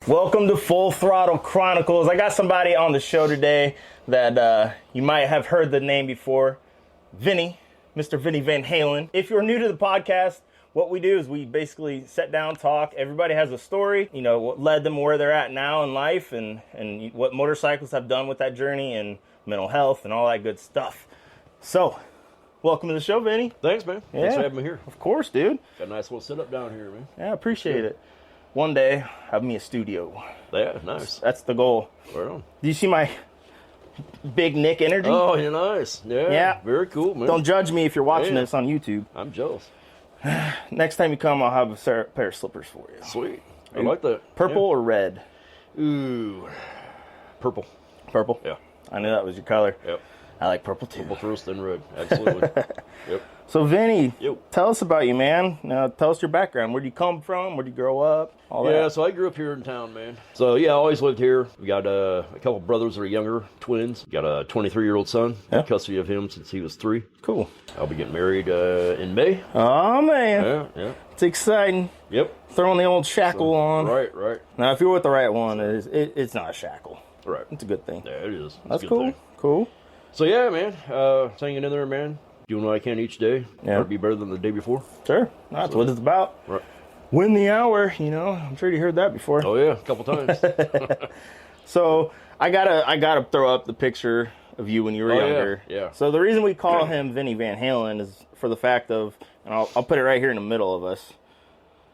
Welcome to Full Throttle Chronicles. I got somebody on the show today that you might have heard the name before. Vinny, Mr. Vinny Van Halen. If you're new to the podcast, what we do is we basically sit down, talk. Everybody has a story, you know, what led them where they're at now in life and what motorcycles have done with that journey and mental health and all that good stuff. So, welcome to the show, Vinny. Thanks, man. Yeah. Thanks for having me here. Of course, dude. Got a nice little setup down here, man. Yeah, I appreciate it. One day, have me a studio. Yeah, nice. That's the goal. Right on. Do you see my big Nick energy? Oh, you're nice. Yeah. Very cool, man. Don't judge me if you're watching this on YouTube. I'm jealous. Next time you come, I'll have a pair of slippers for you. Sweet. I like that. Purple or red? Ooh. Purple. Purple? Yeah. I knew that was your color. Yep. I like purple too. Purple first, then red. Absolutely. Yep. So, Vinny, Yo. tell us about you, man. Now, tell us your background. Where'd you come from? Where'd you grow up? All that. So I grew up here in town, man. So, I always lived here. We got a couple brothers that are younger, twins. Got a 23-year-old son. Yeah. Custody of him since he was 3. Cool. I'll be getting married in May. Oh, man. Yeah. It's exciting. Yep. Throwing the old shackle on. Right. Now, if you're with the right one, it's not a shackle. Right. It's a good thing. Yeah, it is. It's That's a good cool. thing. Cool. So yeah, man, hanging in there, man. Doing what I can each day. Yeah. Be better than the day before. Sure. That's what it's about. Right. Win the hour, you know. I'm sure you heard that before. Oh yeah, a couple times. So I gotta throw up the picture of you when you were younger. Yeah. So the reason we call him Vinny Van Halen is for the fact of, and I'll put it right here in the middle of us.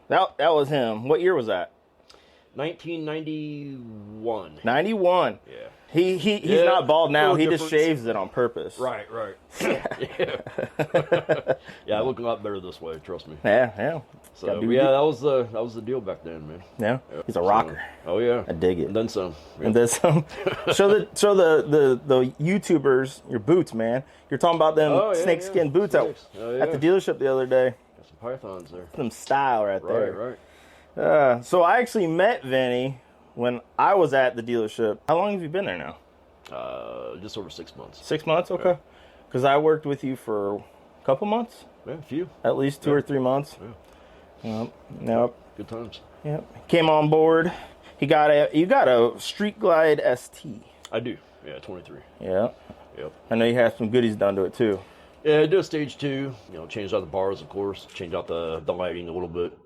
That was him. What year was that? 1991. 91. Yeah. He's not bald now. He just difference. shaves it on purpose. Right. Yeah. Yeah, I look a lot better this way. Trust me. Yeah. So that was the deal back then, man. Yeah. He's a rocker. Oh yeah. I dig it. And then some. Yeah. And then some. show the YouTubers your boots, man. You're talking about them snakeskin boots at the dealership the other day. Got some pythons there. Some style right there. Right. So I actually met Vinny when I was at the dealership. How long have you been there now? Just over 6 months. 6 months? Okay. Because I worked with you for a couple months. Yeah, a few. At least 2 or 3 months. Yeah. Yep. Good times. Yep. Came on board. You got a Street Glide ST. I do. Yeah, 23. Yeah. Yep. I know you had some goodies done to it too. Yeah, I did a stage 2. Changed out the bars, of course. Changed out the lighting a little bit.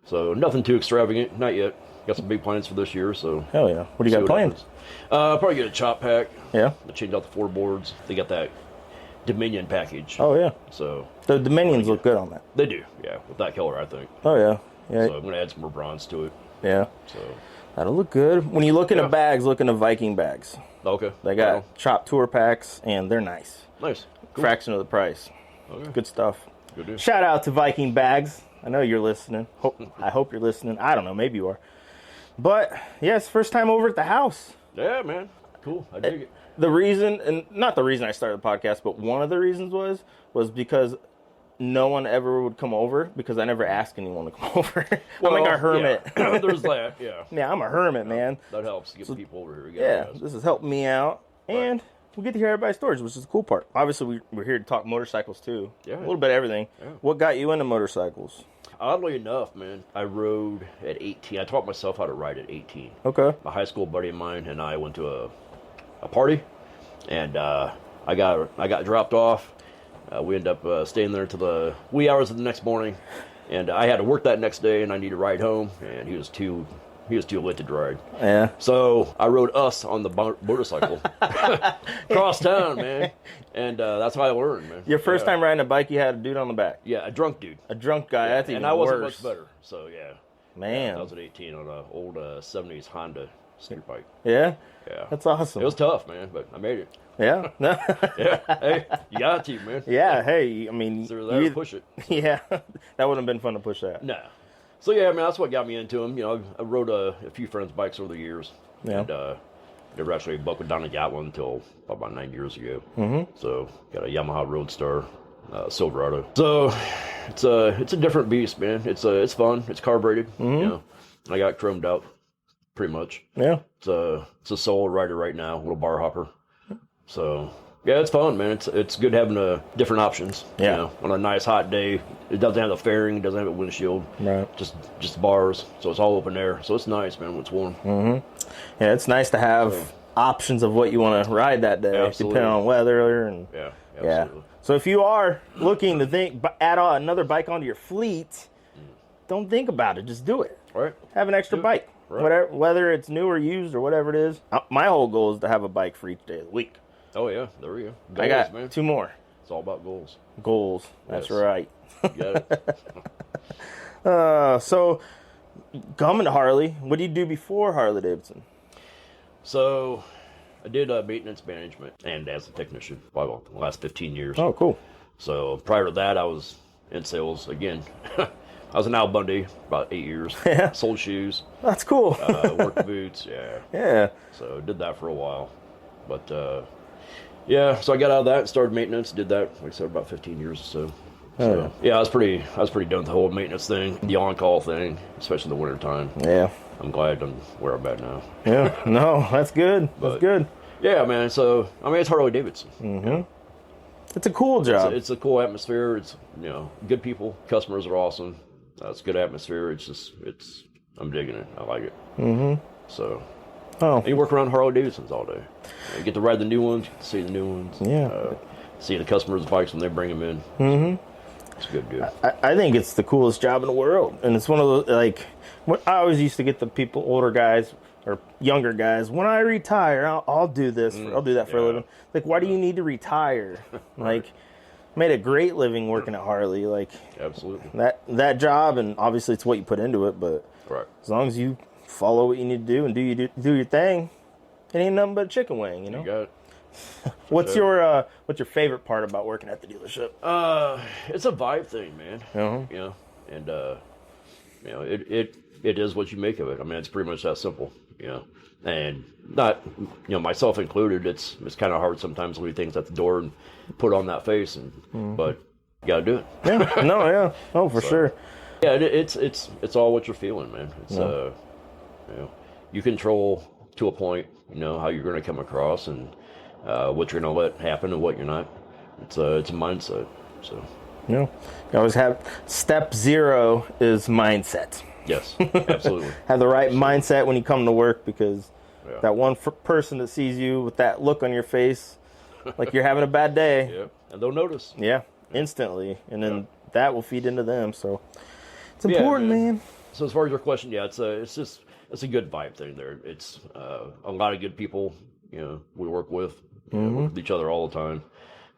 So nothing too extravagant, not yet. Got some big plans for this year, so. Hell yeah! What do you got planned? Probably get a chop pack. Yeah. Change out the floorboards. They got that Dominion package. Oh yeah. So. The Dominions look good on that. They do, yeah, with that color, I think. Oh yeah. Yeah. So I'm gonna add some more bronze to it. Yeah. So. That'll look good. When you look into bags, look into Viking bags. Okay. They got chopped tour packs, and they're nice. Nice. Cool. Fraction of the price. Okay. Good stuff. Good deal. Shout out to Viking bags. I know you're listening. I hope you're listening. I don't know. Maybe you are. But, yes, first time over at the house. Yeah, man. Cool. I dig it. The reason, and not the reason I started the podcast, but one of the reasons was because no one ever would come over because I never asked anyone to come over. I'm like a hermit. Yeah. There's that, yeah. Yeah, I'm a hermit, man. That helps to get people over here. Yeah, this has helped me out. And we get to hear everybody's stories, which is the cool part. Obviously, we're here to talk motorcycles, too. Yeah. A little bit of everything. Yeah. What got you into motorcycles? Oddly enough, man, I rode at 18. I taught myself how to ride at 18. Okay. A high school buddy of mine and I went to a party, and I got dropped off. We ended up staying there till the wee hours of the next morning, and I had to work that next day, and I needed to ride home, and he was too lit to ride. Yeah. So I rode us on the motorcycle across town, man. And that's how I learned, man. Your first time riding a bike, you had a dude on the back. Yeah, a drunk dude. A drunk guy. That's even worse. And I wasn't much better. So yeah. Man. I was at 18 on an old 70s Honda street bike. Yeah. Yeah. That's awesome. It was tough, man, but I made it. Yeah. Yeah. Hey, you got to, man. Yeah. Hey, I mean, you push it. So. Yeah. That wouldn't have been fun to push that. No. So yeah, man, that's what got me into them. I rode a few friends' bikes over the years. Yeah. And never actually buckled down and got one until about 9 years ago. Mm-hmm. So got a Yamaha Roadstar Silverado. So it's a different beast, man. It's fun. It's carbureted. Mm-hmm. I got chromed out, pretty much. Yeah. It's a solo rider right now, little bar hopper. So Yeah, it's fun, man. It's good having different options. Yeah. You know, on a nice hot day, it doesn't have the fairing, it doesn't have a windshield. Right. Just bars, so it's all open air. So it's nice, man, when it's warm. Yeah, it's nice to have options of what you want to ride that day, Absolutely. depending on weather and Yeah, absolutely. So if you are looking to add on another bike onto your fleet, don't think about it. Just do it. Right. Have an extra bike, Right. whether it's new or used or whatever it is. My whole goal is to have a bike for each day of the week. Oh yeah, there we go. Goals, I got man. 2 more It's all about goals. goals. That's Yes. right. You got it. So coming to Harley, what did you do before Harley Davidson? So I did maintenance management and as a technician for the last 15 years. Oh, cool. So prior to that, I was in sales again. I was in Al Bundy about 8 years. Yeah. Sold shoes, That's cool. worked boots. Yeah. Yeah. So did that for a while, but yeah. So I got out of that and started maintenance. Did that, like I said, about 15 years or so. So yeah, I was pretty done with the whole maintenance thing, the on-call thing, especially in the wintertime. Yeah. I'm glad I'm where I'm at now. Yeah. No, that's good. That's good. Yeah, man. So I mean, it's Harley Davidson. It's a cool job. It's a cool atmosphere. It's good people. Customers are awesome. It's good atmosphere. I'm digging it. I like it. So and you work around Harley Davidsons all day. You get to ride the new ones. You get to see the new ones. Yeah. See the customers' bikes when they bring them in. It's good, dude. I think it's the coolest job in the world, and it's one of those I always used to get the people, older guys or younger guys, when I retire, I'll do this. I'll do that for a living. Like, why do you need to retire? Like, made a great living working at Harley. Like, Absolutely. that job, and obviously it's what you put into it. But Right. as long as you follow what you need to do and do your thing, it ain't nothing but a chicken wing. You know. You got it. What's your favorite part about working at the dealership? It's a vibe thing, man. And it is what you make of it. I mean, it's pretty much that simple. And not myself included. It's kind of hard sometimes to leave things at the door and put on that face, but you gotta do it. Yeah. No. Yeah. Oh, for sure. Yeah, it's all what you're feeling, man. It's you control to a point. How you're going to come across and what you're going to let happen and what you're not. It's a mindset. So You always have step 0 is mindset. yes, absolutely. Have the right mindset when you come to work, because that one person that sees you with that look on your face, like you're having a bad day. Yeah, and they'll notice. Yeah, instantly, and then that will feed into them. So it's important, man. So as far as your question, it's a good vibe thing there. It's a lot of good people. We work with. We work with each other all the time,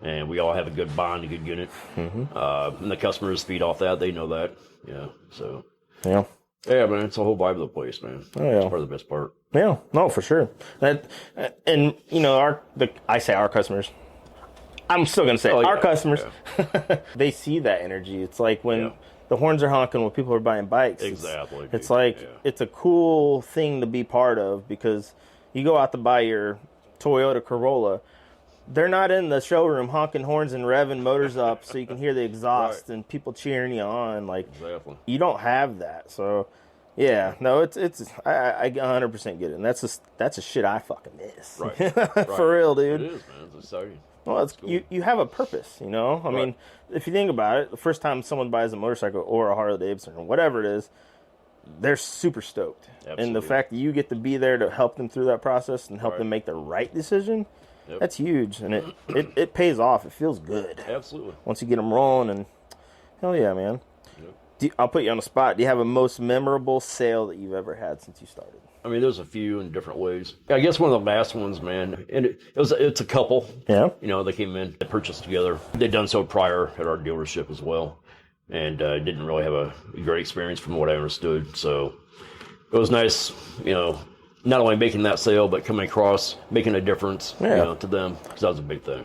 and we all have a good bond, a good unit. And the customers feed off that. They know that. So yeah, man, it's the whole vibe of the place, man. Oh, yeah. It's probably the best part. Yeah, no, for sure. And I say our customers. I'm still gonna say our customers. Yeah. They see that energy. It's like when the horns are honking when people are buying bikes. Exactly. It's like it's a cool thing to be part of, because you go out to buy your Toyota Corolla. They're not in the showroom honking horns and revving motors up so you can hear the exhaust and people cheering you on. Like, you don't have that. So, yeah, no, it's I 100% get it. And that's a shit I fucking miss. Right. For real, dude. It is, man. It's exciting. Well, it's cool. You have a purpose, I mean, if you think about it, the first time someone buys a motorcycle or a Harley Davidson or whatever it is, they're super stoked. Absolutely. And the fact that you get to be there to help them through that process and help them make the right decision, that's huge. And it pays off. It feels good. Absolutely. Once you get them rolling, and hell yeah, man. I'll put you on the spot. Do you have a most memorable sale that you've ever had since you started? I mean, there's a few in different ways. I guess one of the last ones, man, and it's a couple. Yeah. They came in, they purchased together. They'd done so prior at our dealership as well, and didn't really have a great experience from what I understood. So it was nice, not only making that sale, but coming across, making a difference, to them, because that was a big thing.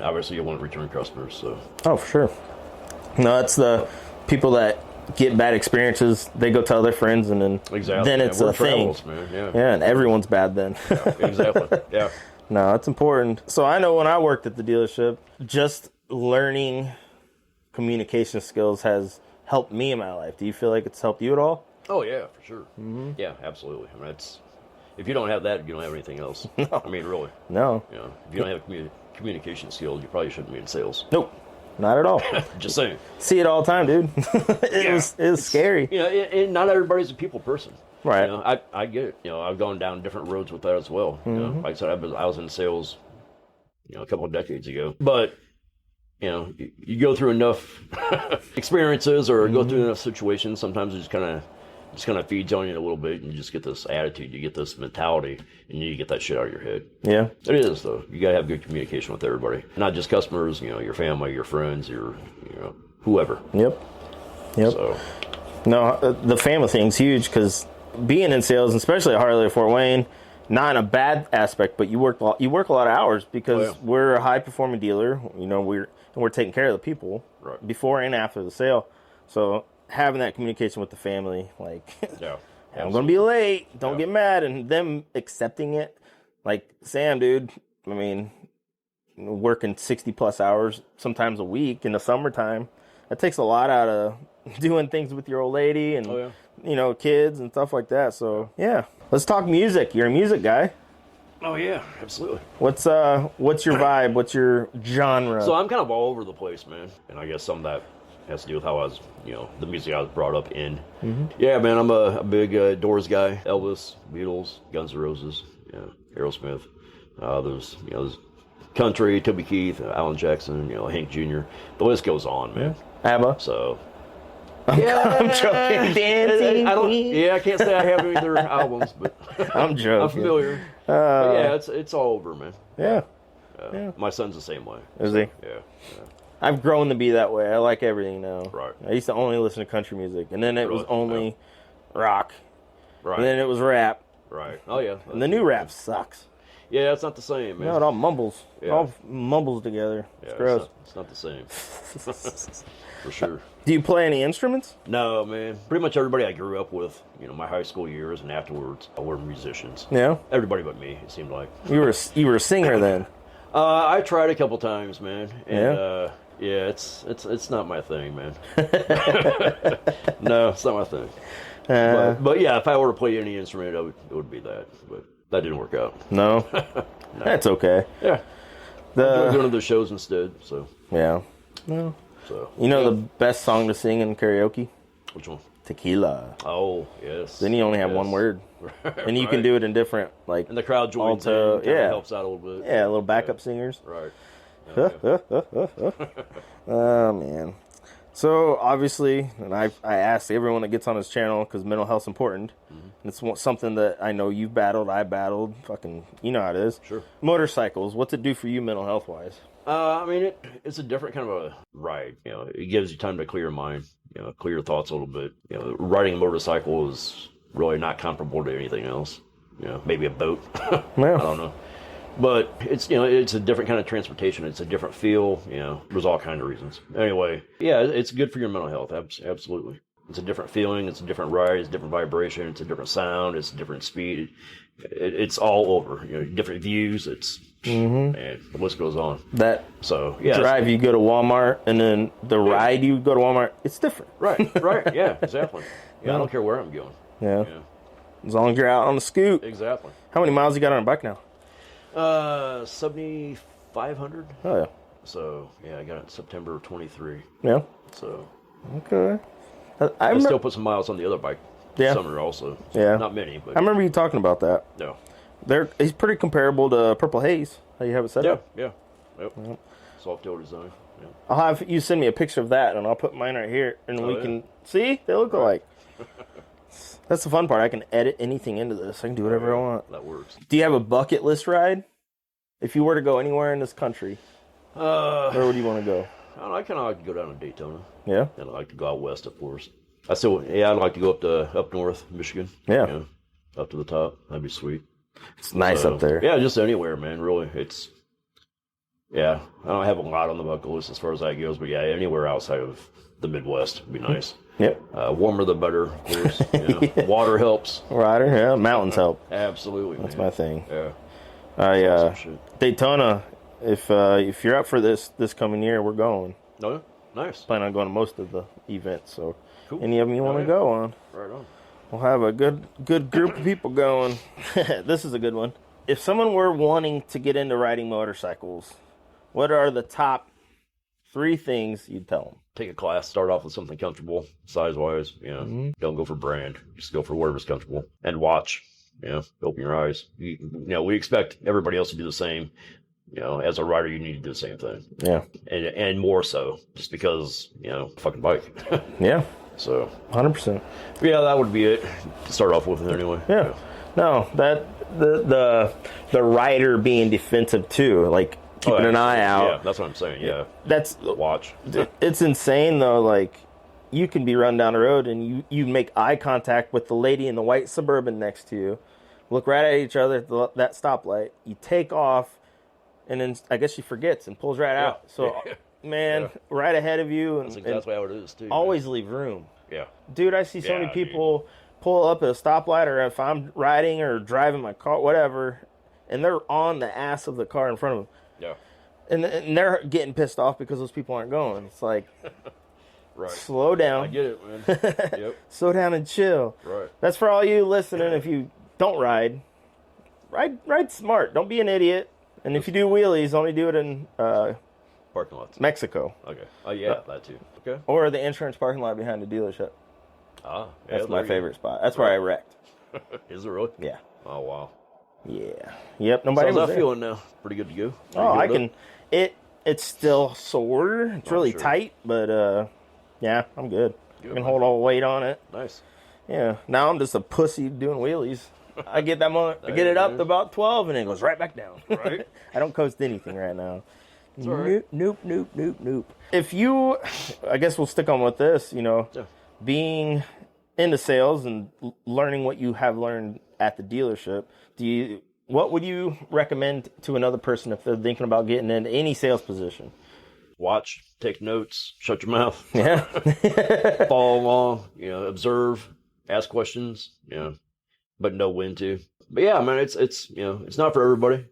Obviously, you want return customers. So. Oh, for sure. No, it's the people that get bad experiences, they go tell their friends, and then then it's a thing. Man. Yeah, and everyone's bad then. Exactly. Yeah. No, it's important. So I know when I worked at the dealership, just learning communication skills has helped me in my life. Do you feel like it's helped you at all? Oh yeah, for sure. Mm-hmm. Yeah, absolutely. I mean, if you don't have that, you don't have anything else. No. I mean, really. No. If you don't have communication skills, you probably shouldn't be in sales. Nope, not at all. Just saying. See it all the time, dude. It was scary. You know, and not everybody's a people person. Right. You know, I get it. You know, I've gone down different roads with that as well. You know, like I said, I was in sales, you know, a couple of decades ago. But, you know, you go through enough experiences or go through enough situations, sometimes it just kind of feeds on you a little bit, and you just get this attitude, you get this mentality, and you get that shit out of your head. Yeah. It is, though. You got to have good communication with everybody. Not just customers, you know, your family, your friends, you know, whoever. Yep. So. No, the family thing's huge, because being in sales, especially at Harley Fort Wayne, not in a bad aspect, but you work a lot of hours, because we're a high performing dealer. You know, we're taking care of the people before and after the sale. So having that communication with the family, like, I'm going to be late, don't get mad, and them accepting it. Like, Sam, dude, I mean, working 60 plus hours, sometimes a week in the summertime, that takes a lot out of doing things with your old lady and, you know, kids and stuff like that. So, yeah. Let's talk music. You're a music guy. Oh, yeah, absolutely. What's your vibe? What's your genre? So I'm kind of all over the place, man. And I guess some of that has to do with how I was, you know, the music I was brought up in. Yeah, man, I'm a big Doors guy. Elvis, Beatles, Guns N' Roses, Aerosmith. There's country, Toby Keith, Alan Jackson, you know, Hank Jr. The list goes on, man. ABBA. So... I'm joking. Dancing. I can't say I have any of their albums, but I'm joking. I'm familiar. But yeah, it's all over, man. Yeah. My son's the same way. Is he? Yeah. I've grown to be that way. I like everything now. Right. I used to only listen to country music, and then it was only rock. Right. And then it was rap. Right. Oh, yeah. And the new rap sucks. Yeah, it's not the same, man. No, it all mumbles. Yeah. It all mumbles together. It's gross. It's not the same. For sure. Do you play any instruments? No, man. Pretty much everybody I grew up with, you know, my high school years and afterwards, were musicians. Yeah. Everybody but me, it seemed like. You were a singer then. I tried a couple times, man. And, it's not my thing, man. No, it's not my thing. But yeah, if I were to play any instrument, it would be that. But that didn't work out. No? That's okay. Yeah. I'm doing other shows instead, so. Yeah. No. So. You know the best song to sing in karaoke? Which one? Tequila. Oh, yes. Then you only have one word. And you can do it in different, like... And the crowd joins in. Helps out a little bit. Yeah, little backup singers. Right. Oh, man. So, obviously, and I ask everyone that gets on this channel, because mental health's important. And it's something that I know you've battled, I battled. Fucking, you know how it is. Sure. Motorcycles, what's it do for you mental health-wise? I mean, it's a different kind of a ride. You know, it gives you time to clear your mind, you know, clear your thoughts a little bit. You know, riding a motorcycle is really not comparable to anything else. You know, maybe a boat. I don't know. But it's, you know, it's a different kind of transportation. It's a different feel. You know, there's all kinds of reasons. Anyway, yeah, it's good for your mental health. Absolutely. It's a different feeling. It's a different ride. It's a different vibration. It's a different sound. It's a different speed. It's all over. You know, different views. It's and the list goes on. That drive you go to Walmart, and then the ride you go to Walmart, it's different. Right. Yeah, exactly. Yeah, I don't care where I'm going. Yeah. As long as you're out on the scoot. Exactly. How many miles you got on a bike now? 7,500. Oh, yeah. So, yeah, I got it in September of 23. Yeah. So. Okay. I still put some miles on the other bike summer also. So yeah. Not many, but. I remember you talking about that. No. He's pretty comparable to Purple Haze. How you have it set up? Yeah. Yep. Soft tail design. Yeah. I'll have you send me a picture of that, and I'll put mine right here, and we can see they look alike. That's the fun part. I can edit anything into this. I can do whatever I want. That works. Do you have a bucket list ride? If you were to go anywhere in this country, where would you want to go? I don't know, I kind of like to go down to Daytona. Yeah. And I like to go out west, of course. I'd like to go up north, Michigan. Yeah. You know, up to the top. That'd be sweet. It's nice up there. Yeah, just anywhere, man. Really, I don't have a lot on the bucket list as far as that goes, but yeah, anywhere outside of the Midwest would be nice. Yep. Warmer the better, of course. You know. Water helps. Water, yeah. Mountains help. Absolutely. That's my thing. Yeah. Awesome Daytona. If you're up for this coming year, we're going. Oh, yeah. Nice. Plan on going to most of the events. So, cool. Any of them you want to go on? Right on. We'll have a good group of people going. This is a good one. If someone were wanting to get into riding motorcycles, what are the top 3 things you'd tell them? Take a class, start off with something comfortable, size-wise. Don't go for brand. Just go for whatever's comfortable. And watch. Open your eyes. We expect everybody else to do the same. As a rider, you need to do the same thing. Yeah. And more so, just because, fucking bike. Yeah. So 100%. Yeah, that would be it to start off with anyway. Yeah. No, that the rider being defensive too, like keeping an eye out. Yeah, that's what I'm saying. Yeah. That's watch. It's insane though, like you can be running down the road and you make eye contact with the lady in the white Suburban next to you. Look right at each other at that stoplight. You take off and then I guess she forgets and pulls right out. So man, right ahead of you. That's exactly how it is, too. Always leave room. Yeah. Dude, I see so many people pull up at a stoplight, or if I'm riding or driving my car, whatever, and they're on the ass of the car in front of them. Yeah. And they're getting pissed off because those people aren't going. It's like, right. Slow down. I get it, man. Yep. Slow down and chill. Right. That's for all you listening. If you don't ride smart. Don't be an idiot. And if you do wheelies, only do it in parking lots. Mexico. Okay. Oh, yeah, that too. Okay. Or the insurance parking lot behind the dealership. Ah, that's my favorite spot. That's where I wrecked. Is it really? Yeah. Oh, wow. Yeah. Yep. Nobody was how's that there. feeling now? Pretty good to go? I can. It's still sore. It's really tight, but yeah, I'm good. I can hold all the weight on it. Nice. Yeah. Now I'm just a pussy doing wheelies. I get that moment. I get it up to about 12, and it goes right back down. Right. I don't coast anything right now. It's all right. Nope. If you, I guess we'll stick on with this. Being into sales and learning what you have learned at the dealership. What would you recommend to another person if they're thinking about getting into any sales position? Watch, take notes, shut your mouth. Yeah. Follow along. Observe, ask questions. But know when to. But yeah, man, it's not for everybody.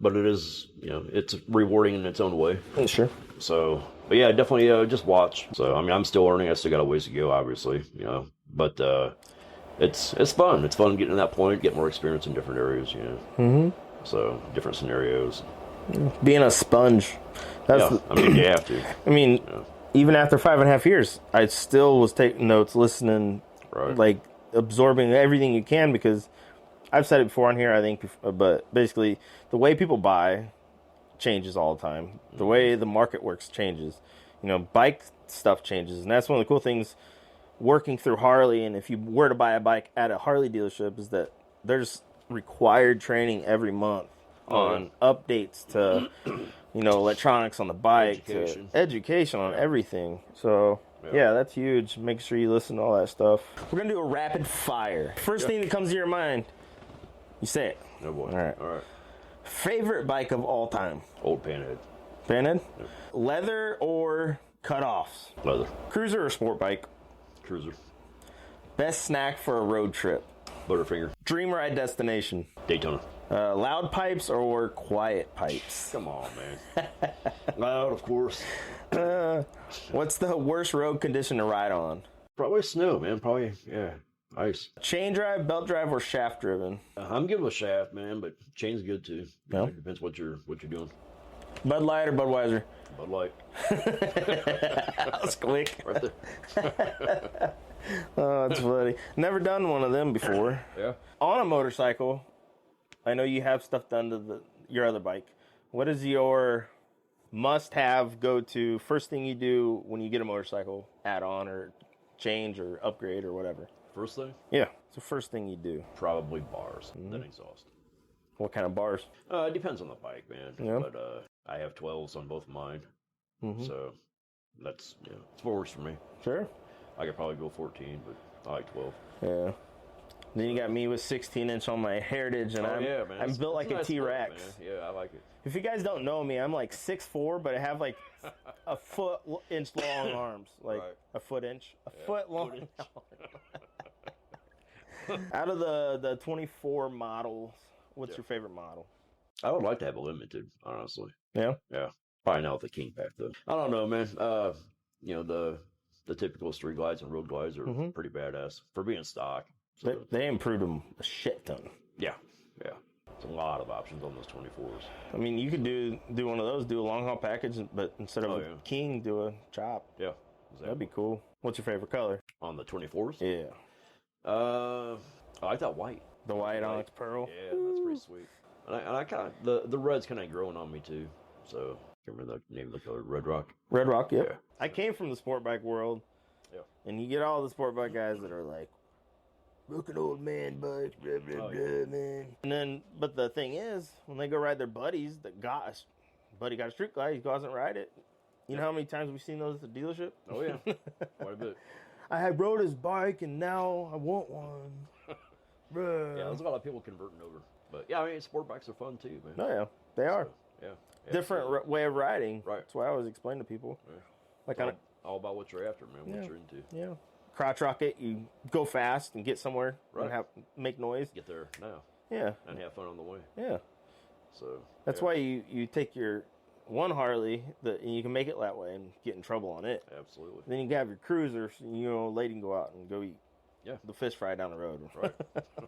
But it is, it's rewarding in its own way. Sure. So, but yeah, definitely just watch. So, I mean, I'm still learning. I still got a ways to go, obviously, but it's fun. It's fun getting to that point, get more experience in different areas, Mm-hmm. So, different scenarios. Being a sponge. You have to. I mean, even after 5.5 years, I still was taking notes, listening, like absorbing everything you can, because I've said it before on here, I think, but basically the way people buy changes all the time. The way the market works changes. Bike stuff changes. And that's one of the cool things working through Harley. And if you were to buy a bike at a Harley dealership, is that there's required training every month on updates to, electronics on the bike, education on everything. So yeah, that's huge. Make sure you listen to all that stuff. We're going to do a rapid fire. First thing that comes to your mind, you say it. Oh, boy. All right. Favorite bike of all time? Old Panhead. Panhead? Yep. Leather or cut-offs? Leather. Cruiser or sport bike? Cruiser. Best snack for a road trip? Butterfinger. Dream ride destination? Daytona. Loud pipes or quiet pipes? Come on, man. Loud, of course. What's the worst road condition to ride on? Probably snow, man. Probably, ice. Chain drive, belt drive, or shaft driven? I'm good with shaft, man, but chain's good too. No. Depends what you're doing. Bud Light or Budweiser? Bud Light. That was quick. Right there. Oh, that's funny. Never done one of them before. Yeah. On a motorcycle, I know you have stuff done to your other bike. What is your must-have, go-to, first thing you do when you get a motorcycle, add on or change or upgrade or whatever? First thing? Yeah, it's the first thing you do. Probably bars, then exhaust. What kind of bars? It depends on the bike, man. Yeah. But I have 12s on both of mine, so that's it's what works for me. Sure. I could probably go 14, but I like 12. Yeah. Then you got me with 16-inch on my Heritage, and I'm built like a nice T-Rex. Stuff, man. Yeah, I like it. If you guys don't know me, I'm like 6'4", but I have like a foot-inch long arms. Like a foot-inch. Foot long. Out of the 24 models, what's your favorite model? I would like to have a limited, honestly. Yeah? Yeah. Probably not with the King Pack, though. I don't know, man. The typical street glides and road glides are pretty badass for being stock. So They improved them a shit ton. Yeah. It's a lot of options. options on those 24s. I mean, you could do one of those, do a long haul package, but instead of a king, do a chop. Yeah, exactly. That'd be cool. What's your favorite color? On the 24s? Yeah. I like that white. The white onyx pearl? Yeah, that's pretty sweet. And I kind of, the red's kind of growing on me too. So, I can't remember the name of the color. Red Rock? Red Rock, yep. Yeah. I came from the sport bike world. Yeah. And you get all the sport bike guys that are like, look at old man bikes, blah, blah, blah, man. And then, but the thing is, when they go ride their buddies that got a street glide, he goes and ride it. You know how many times we've seen those at the dealership? Oh, yeah. Quite a bit. I had rode his bike and now I want one. Bruh. Yeah, there's a lot of people converting over. But yeah, I mean, sport bikes are fun too, man. Oh, yeah. They are. So, yeah. Different way of riding. Right. That's why I always explain to people. Yeah. Like all about what you're after, man. What you're into. Yeah. Crotch rocket, you go fast and get somewhere and make noise. Get there now. Yeah. And have fun on the way. Yeah. So that's why you take your one Harley and you can make it that way and get in trouble on it. Absolutely. Then you can have your cruiser, so, lady can go out and go eat. Yeah. The fish fry down the road. Right.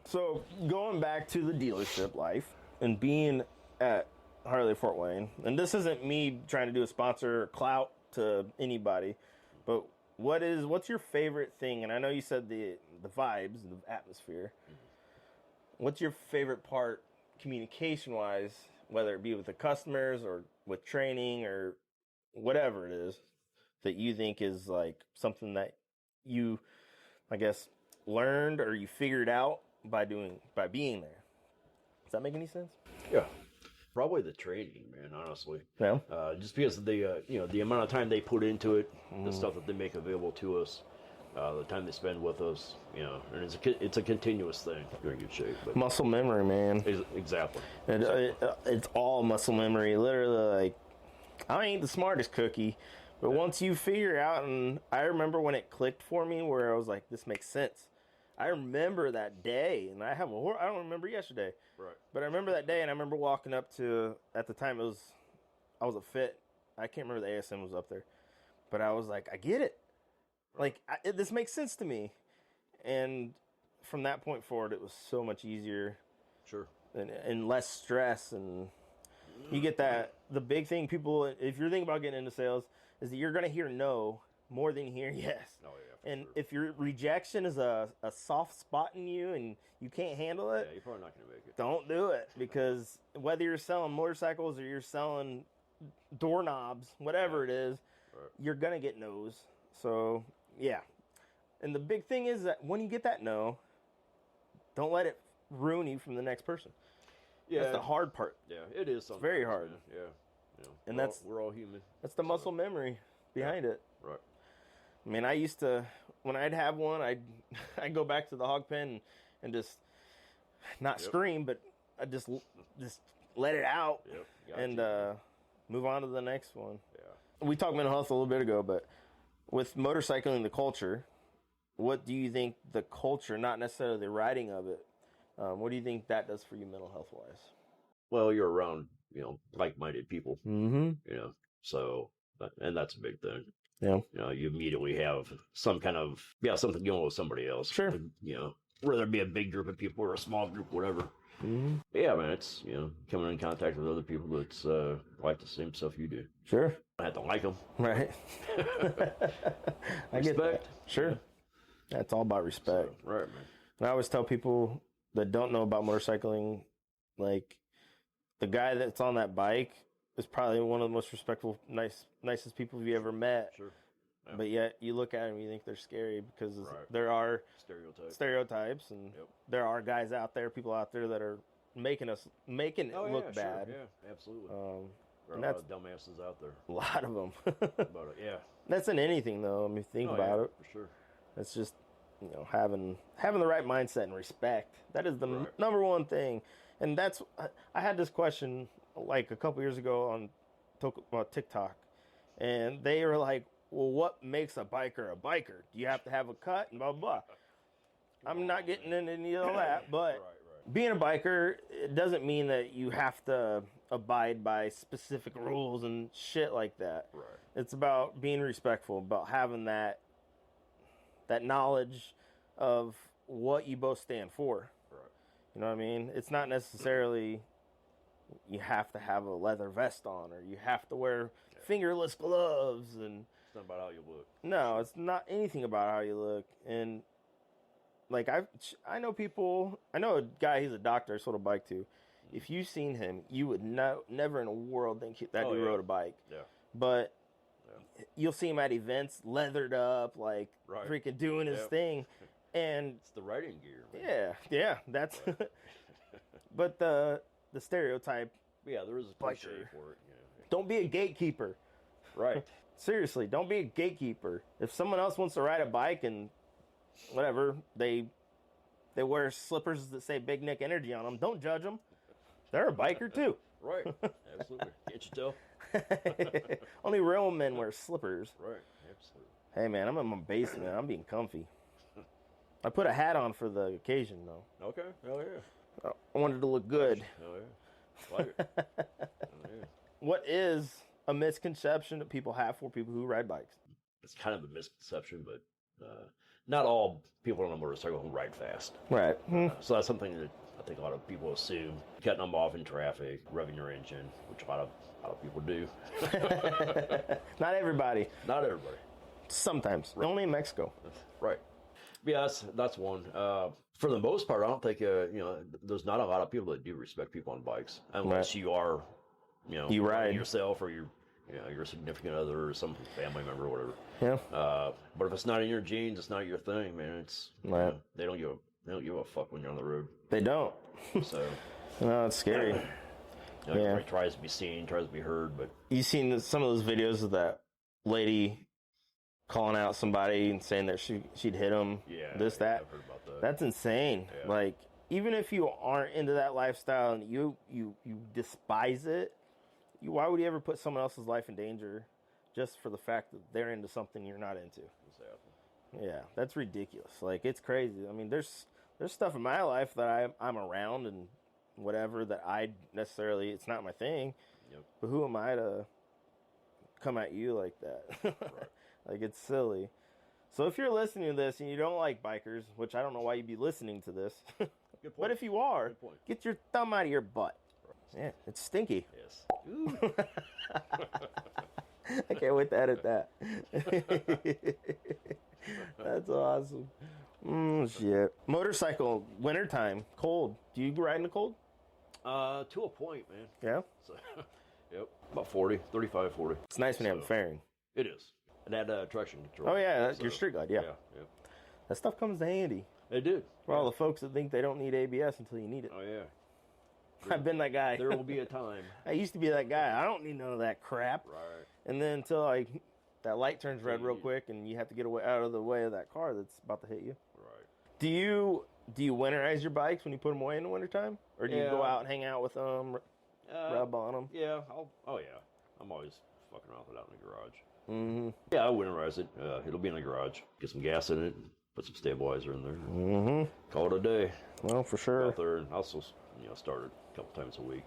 So going back to the dealership life and being at Harley Fort Wayne, and this isn't me trying to do a sponsor or clout to anybody, but what's your favorite thing? And I know you said the vibes, the atmosphere. Mm-hmm. What's your favorite part communication wise, whether it be with the customers or with training or whatever it is that you think is like something that you, I guess, learned or you figured out by being there? Does that make any sense? Yeah. Probably the training, man, honestly. Yeah. Just because of the amount of time they put into it, the stuff that they make available to us, the time they spend with us, and it's a continuous thing. You're in good shape. But muscle memory, man. Exactly. It's all muscle memory. Literally, like, I ain't the smartest cookie, but once you figure out, and I remember when it clicked for me where I was like, this makes sense. I remember that day, and I don't remember yesterday. Right. But I remember that day, and I remember walking up to, at the time I was a Fit. I can't remember the ASM was up there. But I was like, I get it. Like, this makes sense to me. And from that point forward, it was so much easier. Sure. And less stress, and you get that. The big thing, people, if you're thinking about getting into sales, is that you're going to hear no more than you hear yes. Oh, yeah. And if your rejection is a soft spot in you and you can't handle it, you're probably not going to make it. Don't do it, because whether you're selling motorcycles or you're selling doorknobs, whatever it is, you're going to get no's. So, yeah. And the big thing is that when you get that no, don't let it ruin you from the next person. Yeah. That's the hard part. Yeah, it is. It's very hard. Man. Yeah. And we're all human. That's the muscle memory behind it. Right. I mean, I used to, when I'd have one, I'd go back to the hog pen and just not scream, but I just let it out and move on to the next one. Yeah. We talked mental health a little bit ago, but with motorcycling, the culture, what do you think the culture, not necessarily the riding of it, what do you think that does for you mental health wise? Well, you're around, like-minded people, mm-hmm. So, and that's a big thing. Yeah. You immediately have some kind of, something going with somebody else. Sure. Whether it be a big group of people or a small group, whatever. Mm-hmm. Yeah, man, it's, coming in contact with other people that's like the same stuff you do. Sure. I have to like them. Right. I get that. Sure. Yeah. That's all about respect. So, right, man. And I always tell people that don't know about motorcycling, like, the guy that's on that bike is probably one of the most respectful, nicest people you ever met. Sure. Yeah. But yet you look at them, you think they're scary because there are stereotypes, and there are guys out there, people out there that are making it look bad. Sure. Yeah, absolutely. There are and a lot of dumbasses out there. A lot of them. But, yeah. That's in anything, though. I mean, think about it. For sure. It's just, having the right mindset and respect. That is the number one thing. And that's, I had this question like a couple years ago on TikTok, and they were like, well, what makes a biker a biker? Do you have to have a cut and blah, blah, blah. I'm not getting into any of that, but being a biker, it doesn't mean that you have to abide by specific rules and shit like that. Right. It's about being respectful, about having that knowledge of what you both stand for. Right. You know what I mean? It's not necessarily you have to have a leather vest on, or you have to wear fingerless gloves, and It's not about how you look. no, it's not anything about how you look. And like I know people. I know a guy. He's a doctor. I sold a bike to. If you seen him, you would never in the world think that dude rode a bike. Yeah. But you'll see him at events, leathered up, like freaking doing his thing. And it's the riding gear, man. Yeah, that's. But the stereotype. Yeah, there is a cliche for it. Yeah. Don't be a gatekeeper. Right. Seriously, don't be a gatekeeper. If someone else wants to ride a bike and whatever, they wear slippers that say Big Nick Energy on them, don't judge them. They're a biker too. Right. Absolutely. Can't you tell? Only real men wear slippers. Right. Absolutely. Hey man, I'm in my basement. I'm being comfy. I put a hat on for the occasion though. Okay. Hell yeah. I wanted to look good. Hell yeah. Like it. Hell yeah. What is a misconception that people have for people who ride bikes? It's kind of a misconception, but not all people on a motorcycle who ride fast. Right. So that's something that I think a lot of people assume. Cutting them off in traffic, revving your engine, which a lot of people do. Not everybody. Not everybody. Sometimes. Right. Only in Mexico. Right. Yeah, that's one. For the most part, I don't think there's not a lot of people that do respect people on bikes, unless you are, you ride yourself or your significant other or some family member or whatever. Yeah. But if it's not in your genes, it's not your thing, man. It's right. They don't give a fuck when you're on the road. They don't. So. No, it's scary. Everybody tries to be seen, tries to be heard, but you seen some of those videos of that lady calling out somebody and saying that she'd hit him, that. I've heard about that. That's insane. Yeah. Like, even if you aren't into that lifestyle and you despise it, why would you ever put someone else's life in danger just for the fact that they're into something you're not into? Exactly. Yeah, that's ridiculous. Like, it's crazy. I mean, there's stuff in my life that I'm around and whatever that it's not my thing. Yep. But who am I to come at you like that? Right. Like, it's silly. So if you're listening to this and you don't like bikers, which I don't know why you'd be listening to this, Good point. But if you are, get your thumb out of your butt. Right. Yeah, it's stinky. Yes. I can't wait to edit that. That's awesome. Shit. Motorcycle, wintertime, cold. Do you ride in the cold? To a point, man. Yeah? So, yep. About 35, 40. It's nice when you have a fairing. It is. And that traction control. Oh, yeah, that's your street glide, yeah. Yeah. That stuff comes in handy. It did. For all the folks that think they don't need ABS until you need it. Oh, yeah. I've been that guy. There will be a time. I used to be that guy. I don't need none of that crap. Right. And then until that light turns red real quick and you have to get out of the way of that car that's about to hit you. Right. Do you winterize your bikes when you put them away in the wintertime? Or do you go out and hang out with them, rub on them? Yeah. Yeah. I'm always fucking around with it out in the garage. Mm-hmm. Yeah, I'll winterize it. It'll be in the garage. Get some gas in it. Put some stabilizer in there. Mm-hmm. Call it a day. Well, for sure. Out there and also, start it a couple times a week.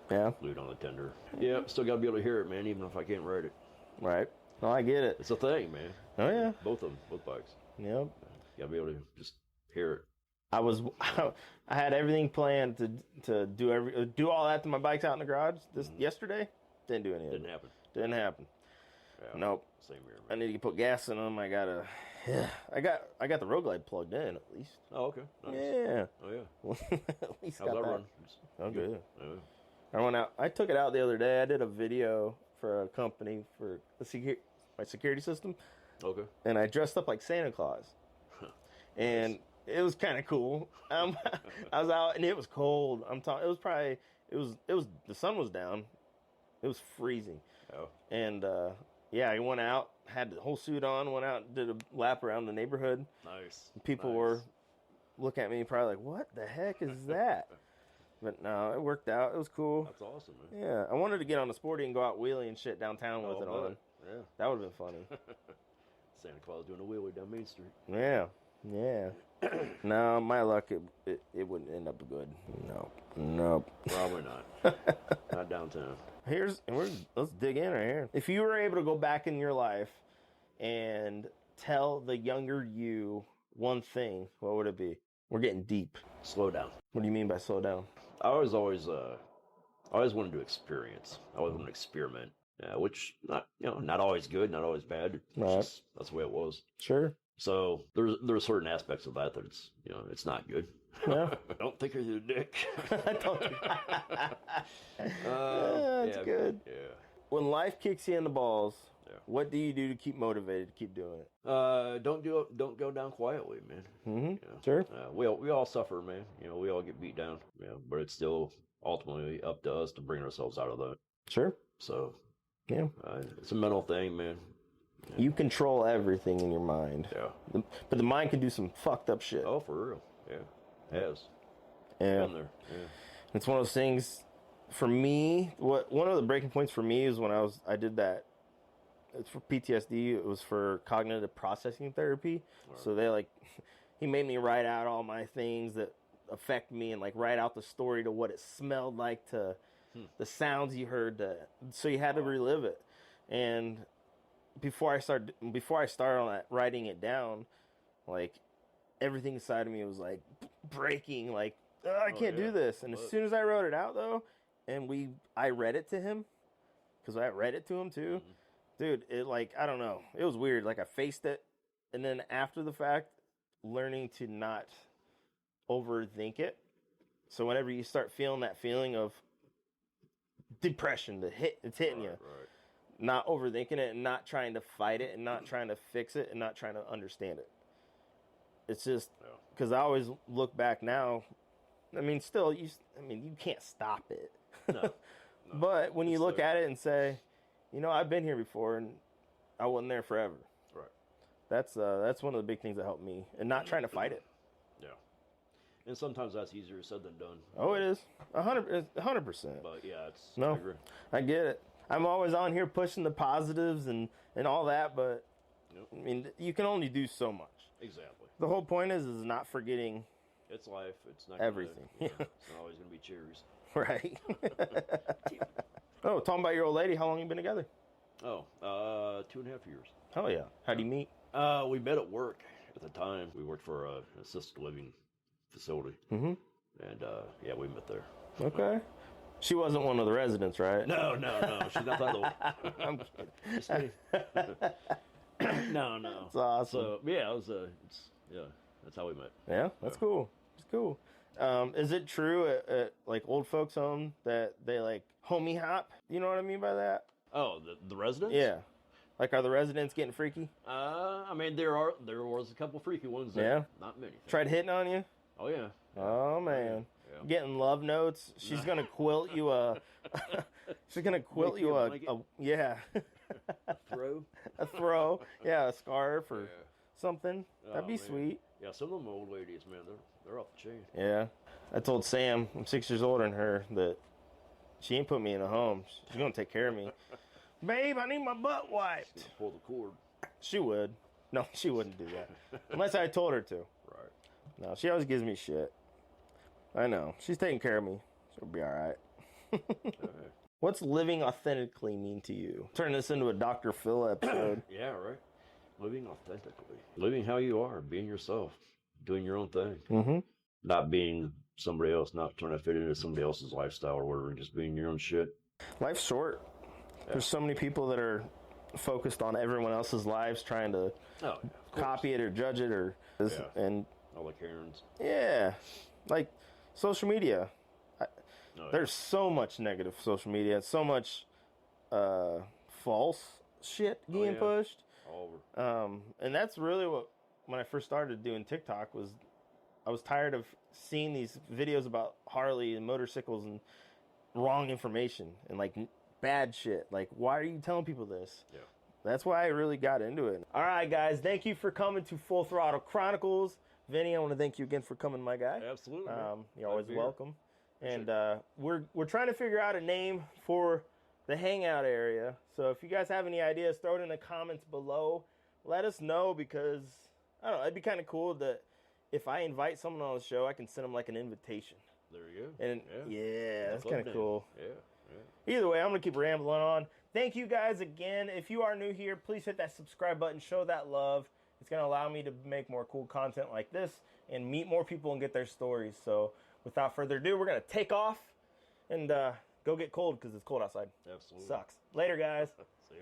Yeah. Glued on the tender. Yeah, still got to be able to hear it, man, even if I can't ride it. Right. No, I get it. It's a thing, man. Oh, yeah. Both of them, both bikes. Yep. You got to be able to just hear it. I had everything planned to do all that to my bikes out in the garage yesterday. Didn't do any of it. Didn't happen. Yeah, nope. Same here, man. I need to put gas in them. I got the road glide plugged in at least. Oh, okay. Nice. Yeah. Oh, yeah. At least how's that run? Oh, good. Yeah. I went out. I took it out the other day. I did a video for a company for my security system. Okay. And I dressed up like Santa Claus. And it was kind of cool. I was out and it was cold. The sun was down. It was freezing. Oh. And I went out, had the whole suit on, went out, did a lap around the neighborhood. Nice. People were looking at me probably like, what the heck is that? But no, it worked out. It was cool. That's awesome, man. Yeah, I wanted to get on the Sporty and go out wheelie and shit downtown with it on. Yeah. That would have been funny. Santa Claus doing a wheelie down Main Street. Yeah. No, my luck, it wouldn't end up good. Nope. Probably not. Not downtown. Let's dig in right here. If you were able to go back in your life and tell the younger you one thing, what would it be? We're getting deep. Slow down. What do you mean by slow down? I was always I always wanted to experience. I always wanted to experiment, which not always good, not always bad. That's the way it was. Sure. So there's certain aspects of that it's not good. Yeah. Don't think you're the dick. That's good. Yeah. When life kicks you in the balls, Yeah. what do you do to keep motivated to keep doing it? Don't go down quietly, man. Mm-hmm. Sure. We all suffer, man. We all get beat down. But it's still ultimately up to us to bring ourselves out of that. Sure. So yeah, it's a mental thing, man. Yeah. You control everything in your mind. Yeah. But the mind can do some fucked up shit. Oh, for real. Yeah. It has. Yeah. Been there. Yeah. It's one of those things. For me, one of the breaking points for me is when I did that. It's for PTSD. It was for cognitive processing therapy. Right. So he made me write out all my things that affect me and write out the story to what it smelled like to the sounds you heard. So you had to relive it. And before I started on that, writing it down, everything inside of me was breaking. I can't do this. And as soon as I wrote it out though, and I read it to him, because I read it to him too. Mm-hmm. Dude, it I don't know. It was weird. I faced it, and then after the fact, learning to not overthink it. So whenever you start feeling that feeling of depression, it's hitting you. Right. Not overthinking it, and not trying to fight it, and not trying to fix it, and not trying to understand it. It's just because I always look back now. I mean, still, you can't stop it. No. But when you look at it and say, I've been here before, and I wasn't there forever. Right. That's one of the big things that helped me, and not trying to fight it. Yeah. And sometimes that's easier said than done. Oh, it is 100%. But yeah, I get it. I'm always on here pushing the positives and all that, but I mean, you can only do so much. Exactly. The whole point is not forgetting. It's life. It's not everything. It's not always going to be cherries. Right. Oh, talking about your old lady. How long you been together? Oh, 2.5 years. Hell yeah. How'd you meet? We met at work at the time. We worked for an assisted living facility. Mm-hmm. And we met there. Okay. She wasn't one of the residents, right? No. She's not that old. I'm kidding. Just kidding. No. That's awesome. So yeah, it was that's how we met. Yeah, that's cool. It's cool. Is it true at old folks' home that they homie hop? You know what I mean by that? Oh, the residents? Yeah. Are the residents getting freaky? I mean there was a couple freaky ones there. Yeah. Not many. Tried hitting on you? Oh yeah. Oh man. Yeah. Getting love notes. She's gonna quilt you a. She's gonna quilt you a yeah. A throw. Yeah, a scarf or something. That'd be sweet. Yeah, some of them old ladies, man, they're off the chain. Yeah, I told Sam, I'm 6 years older than her, that she ain't put me in a home. She's gonna take care of me. Babe, I need my butt wiped. She's gonna pull the cord. She would. No, she wouldn't do that unless I told her to. Right. No, she always gives me shit. I know. She's taking care of me. She'll be all right. Right. What's living authentically mean to you? Turn this into a Dr. Phil episode. Yeah, right. Living authentically. Living how you are. Being yourself. Doing your own thing. Mm-hmm. Not being somebody else. Not trying to fit into somebody else's lifestyle or whatever. Just being your own shit. Life's short. Yeah. There's so many people that are focused on everyone else's lives, trying to copy it or judge it and all the Karens. Yeah. Social media. There's so much negative social media, so much false shit being pushed. All over. And that's really what, when I first started doing TikTok, I was tired of seeing these videos about Harley and motorcycles and wrong information and bad shit. Why are you telling people this? Yeah. That's why I really got into it. All right, guys. Thank you for coming to Full Throttle Chronicles. Vinny, I want to thank you again for coming, my guy. Absolutely. You're always welcome. And we're trying to figure out a name for the hangout area. So if you guys have any ideas, throw it in the comments below. Let us know, because I don't know, it'd be kind of cool that if I invite someone on the show, I can send them an invitation. There you go. And that's kind of cool. Yeah. Either way, I'm going to keep rambling on. Thank you guys again. If you are new here, please hit that subscribe button. Show that love. It's going to allow me to make more cool content like this and meet more people and get their stories. So without further ado, we're going to take off and go Go get cold because it's cold outside. Absolutely. Sucks. Later, guys. See you.